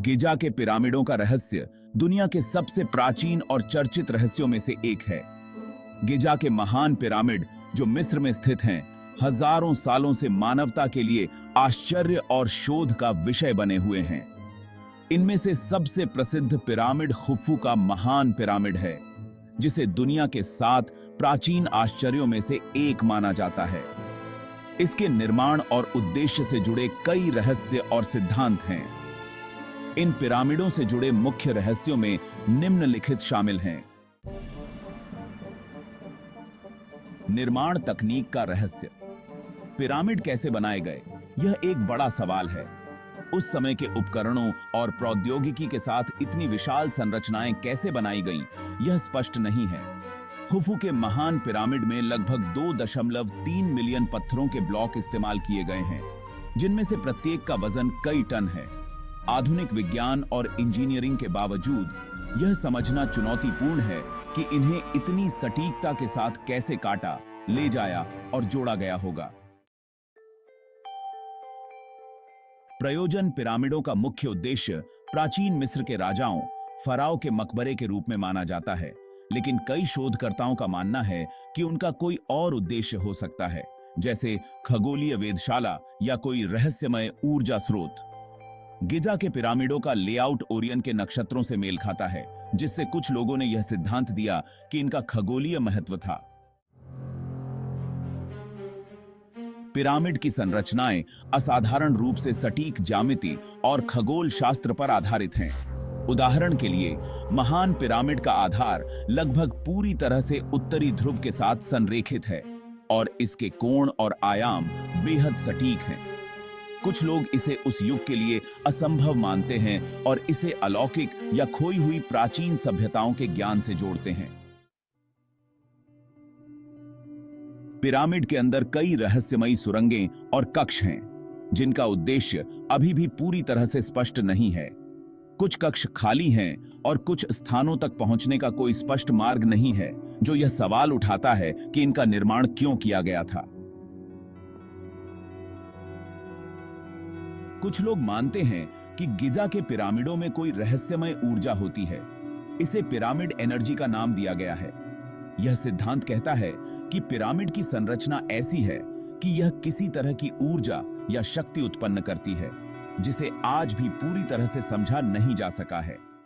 गिजा के पिरामिडों का रहस्य दुनिया के सबसे प्राचीन और चर्चित रहस्यों में से एक है। गिजा के महान पिरामिड जो मिस्र में स्थित हैं, हजारों सालों से मानवता के लिए आश्चर्य और शोध का विषय बने हुए हैं। इनमें से सबसे प्रसिद्ध पिरामिड खुफू का महान पिरामिड है, जिसे दुनिया के 7 प्राचीन आश्चर्यों में से एक माना जाता है। इसके निर्माण और उद्देश्य से जुड़े कई रहस्य और सिद्धांत हैं। इन पिरामिडों से जुड़े मुख्य रहस्यों में निम्नलिखित शामिल हैं। निर्माण तकनीक का रहस्य। पिरामिड कैसे बनाए गए, यह एक बड़ा सवाल है। उस समय के उपकरणों और प्रौद्योगिकी के साथ इतनी विशाल संरचनाएं कैसे बनाई गईं, यह स्पष्ट नहीं है। खुफू के महान पिरामिड में लगभग 2.3 मिलियन पत्थरों के ब्लॉक इस्तेमाल किए गए हैं, जिनमें से प्रत्येक का वजन कई टन है। आधुनिक विज्ञान और इंजीनियरिंग के बावजूद यह समझना चुनौतीपूर्ण है कि इन्हें इतनी सटीकता के साथ कैसे काटा, ले जाया और जोड़ा गया होगा। प्रयोजन। पिरामिडों का मुख्य उद्देश्य प्राचीन मिस्र के राजाओं फराओ के मकबरे के रूप में माना जाता है, लेकिन कई शोधकर्ताओं का मानना है कि उनका कोई और उद्देश्य हो सकता है, जैसे खगोलीय वेधशाला या कोई रहस्यमय ऊर्जा स्रोत। गिजा के पिरामिडों का लेआउट ओरियन के नक्षत्रों से मेल खाता है, जिससे कुछ लोगों ने यह सिद्धांत दिया कि इनका खगोलीय महत्व था। पिरामिड की संरचनाएं असाधारण रूप से सटीक ज्यामिति और खगोल शास्त्र पर आधारित हैं। उदाहरण के लिए, महान पिरामिड का आधार लगभग पूरी तरह से उत्तरी ध्रुव के साथ संरेखित है और इसके कोण और आयाम बेहद सटीक हैं। कुछ लोग इसे उस युग के लिए असंभव मानते हैं और इसे अलौकिक या खोई हुई प्राचीन सभ्यताओं के ज्ञान से जोड़ते हैं। पिरामिड के अंदर कई रहस्यमयी सुरंगें और कक्ष हैं, जिनका उद्देश्य अभी भी पूरी तरह से स्पष्ट नहीं है। कुछ कक्ष खाली हैं और कुछ स्थानों तक पहुंचने का कोई स्पष्ट मार्ग नहीं है, जो यह सवाल उठाता है कि इनका निर्माण क्यों किया गया था। कुछ लोग मानते हैं कि गिजा के पिरामिडों में कोई रहस्यमय ऊर्जा होती है। इसे पिरामिड एनर्जी का नाम दिया गया है। यह सिद्धांत कहता है कि पिरामिड की संरचना ऐसी है कि यह किसी तरह की ऊर्जा या शक्ति उत्पन्न करती है, जिसे आज भी पूरी तरह से समझा नहीं जा सका है।